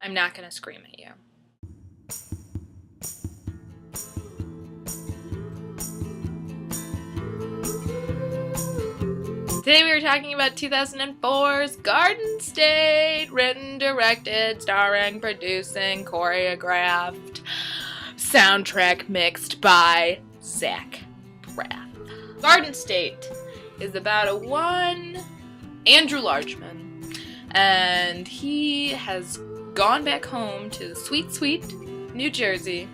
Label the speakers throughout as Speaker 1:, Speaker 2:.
Speaker 1: I'm not gonna scream at you. Today we were talking about 2004's Garden State, written, directed, starring, producing, choreographed, soundtrack mixed by Zach Braff. Garden State is about Andrew Larchman, and he has gone back home to sweet, sweet New Jersey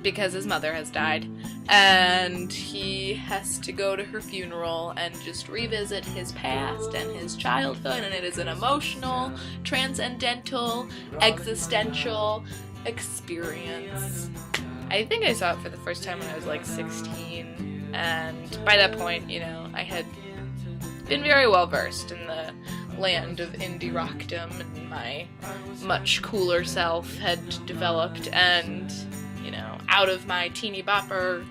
Speaker 1: because his mother has died. And he has to go to her funeral and just revisit his past and his childhood, and it is an emotional, transcendental, existential experience. I think I saw it for the first time when I was like 16, and by that point, you know, I had been very well versed in the land of indie rockdom, and my much cooler self had developed, and you know, out of my teeny bopper,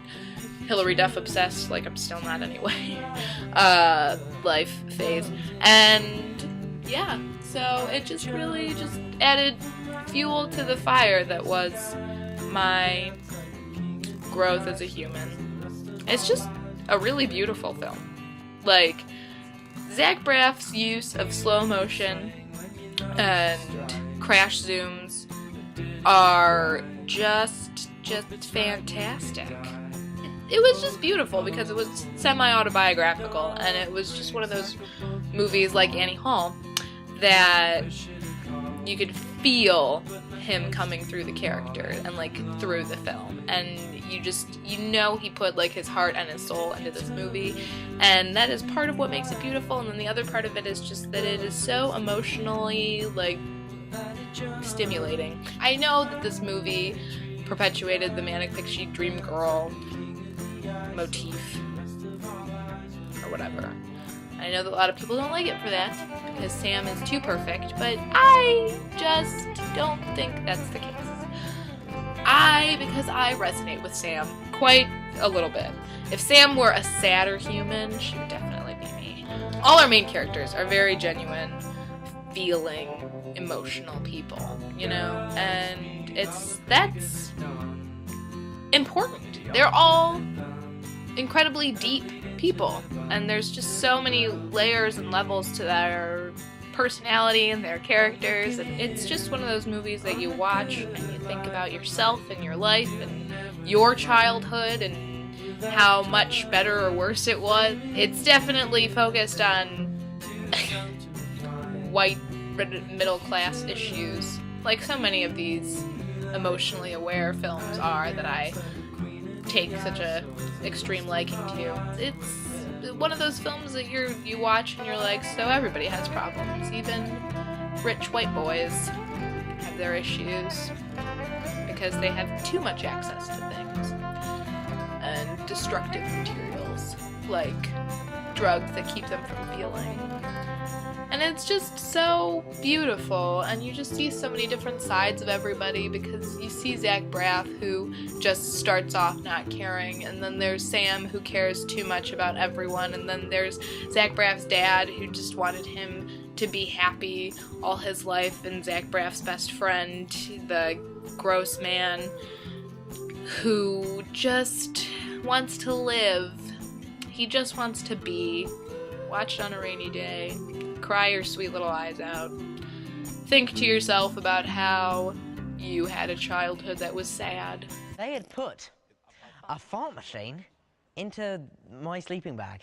Speaker 1: Hillary Duff obsessed, like I'm still not anyway, life phase. And yeah, so it just really just added fuel to the fire that was my growth as a human. It's just a really beautiful film. Like, Zach Braff's use of slow motion and crash zooms are just fantastic. It was just beautiful because it was semi-autobiographical, and it was just one of those movies like Annie Hall that you could feel him coming through the character and like through the film, and you know he put like his heart and his soul into this movie, and that is part of what makes it beautiful. And then the other part of it is just that it is so emotionally like stimulating. I know that this movie perpetuated the manic pixie dream girl motif or whatever. I know that a lot of people don't like it for that because Sam is too perfect, but I just don't think that's the case. Because I resonate with Sam quite a little bit. If Sam were a sadder human, she would definitely be me. All our main characters are very genuine, feeling, emotional people, you know, and that's important. They're all incredibly deep people, and there's just so many layers and levels to their personality and their characters, and it's just one of those movies that you watch and you think about yourself and your life and your childhood and how much better or worse it was. It's definitely focused on white middle class issues, like so many of these emotionally aware films are that I take such a extreme liking to. It's one of those films that you watch and you're like, so everybody has problems. Even rich white boys have their issues because they have too much access to things and destructive materials like drugs that keep them from feeling. And it's just so beautiful, and you just see so many different sides of everybody, because you see Zach Braff, who just starts off not caring, and then there's Sam, who cares too much about everyone, and then there's Zach Braff's dad, who just wanted him to be happy all his life, and Zach Braff's best friend, the gross man, who just wants to live. He just wants to be. Watch it on a rainy day. Cry your sweet little eyes out. Think to yourself about how you had a childhood that was sad.
Speaker 2: They had put a fart machine into my sleeping bag.